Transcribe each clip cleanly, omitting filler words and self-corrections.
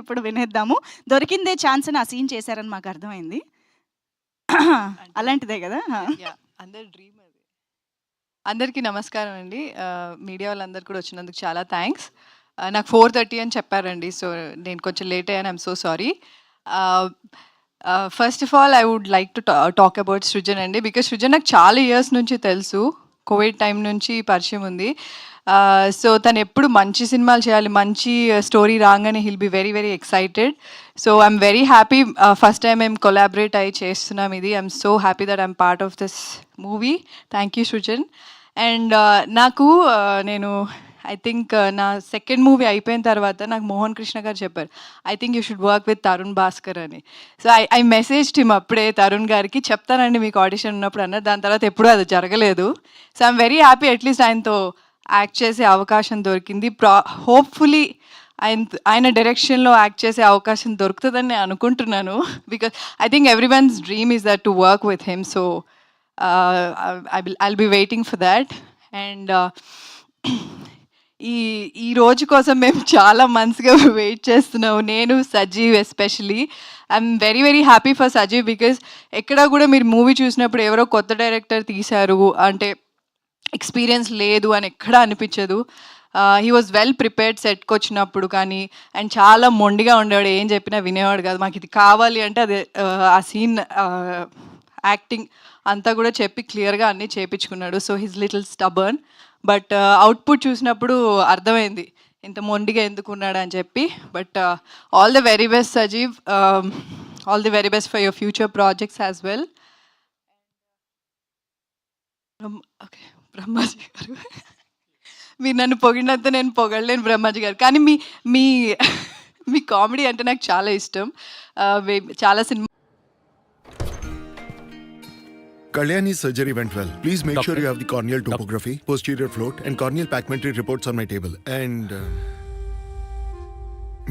ఇప్పుడు వినేద్దాము. దొరికిందే ఛాన్స్ అని ఆ సీన్ చేశారని మాకు అర్థమైంది. అలాంటిదే కదా? యాహ్! అందరి డ్రీమ్ అది. అందరికీ నమస్కారం అండి. మీడియా వాళ్ళందరూ కూడా వచ్చినందుకు చాలా థ్యాంక్స్. నాకు 4:30 అని చెప్పారండి. సో, నేను కొంచెం లేట్ అయ్యాను. I'm so sorry. First of all I would like to talk about Srujan అండి. బికాజ్ సృజన్ నాకు చాలా ఇయర్స్ నుంచి తెలుసు. కోవిడ్ టైం నుంచి పరిచయం ఉంది. సో, తను ఎప్పుడు మంచి సినిమాలు చేయాలి, మంచి స్టోరీ రాగానే he'll be very very excited. So, I'm very happy. First time మేము కొలాబరేట్ అయ్యి చేస్తున్నాం ఇది. I'm so happy that I'm part of this movie. Thank you Srujan. And నాకు నేను ఐ థింక్ నా సెకండ్ మూవీ అయిపోయిన తర్వాత నాకు మోహన్ కృష్ణ గారు చెప్పారు, I think you should work with Tarun Bhaskar అని. సో ఐ మెసేజ్డ్ హిమ్ అప్పుడే తరుణ్ గారికి, చెప్తానండి మీకు ఆడిషన్ ఉన్నప్పుడు అన్నారు. దాని తర్వాత ఎప్పుడూ అది జరగలేదు. So I'm very happy at least ఆయనతో యాక్ట్ చేసే అవకాశం దొరికింది. హోప్ఫుల్లీ ఆయన డైరెక్షన్లో యాక్ట్ చేసే అవకాశం దొరుకుతుందని నేను అనుకుంటున్నాను. Because I think every once dream is that to work with him. So I'll be waiting for that. And ఈ రోజు కోసం మేము చాలా మంత్స్గా వెయిట్ చేస్తున్నాము. నేను, Sajeev especially. I'm very very happy for Sajeev because ఎక్కడా కూడా మీరు మూవీ చూసినప్పుడు ఎవరో కొత్త డైరెక్టర్ తీశారు అంటే ఎక్స్పీరియన్స్ లేదు అని ఎక్కడా అనిపించదు. హీ వాజ్ వెల్ ప్రిపేర్డ్ సెట్కి వచ్చినప్పుడు కానీ. అండ్ చాలా మొండిగా ఉండేవాడు, ఏం చెప్పినా వినేవాడు కాదు. మాకు ఇది కావాలి అంటే అది ఆ సీన్ యాక్టింగ్ అంతా కూడా చెప్పి క్లియర్గా అన్నీ చేయించుకున్నాడు. So he's little stubborn. But output చూసినప్పుడు అర్థమైంది ఇంత మొండిగా ఎందుకున్నాడు అని చెప్పి. But all the very best Sajeev. All the very best for your future projects as well. Okay, Brahmaji గారు, మీరు నన్ను పొగిడినంత నేను పొగడలేను బ్రహ్మాజీ గారు. కానీ మీ మీ మీ కామెడీ అంటే నాకు చాలా ఇష్టం. చాలా cinema. Kalyani's surgery went well. Please make sure you have the corneal topography, posterior float, and corneal pacmentary reports on my table. And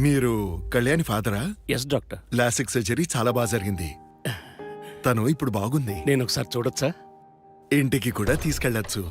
మీరు కళ్యాణి ఫాదరా? Yes doctor. లాసిక్ సర్జరీ చాలా బాగా జరిగింది. తను ఇప్పుడు బాగుంది. నేను ఒకసారి చూడొచ్చా? ఇంటికి కూడా తీసుకెళ్ళచ్చు.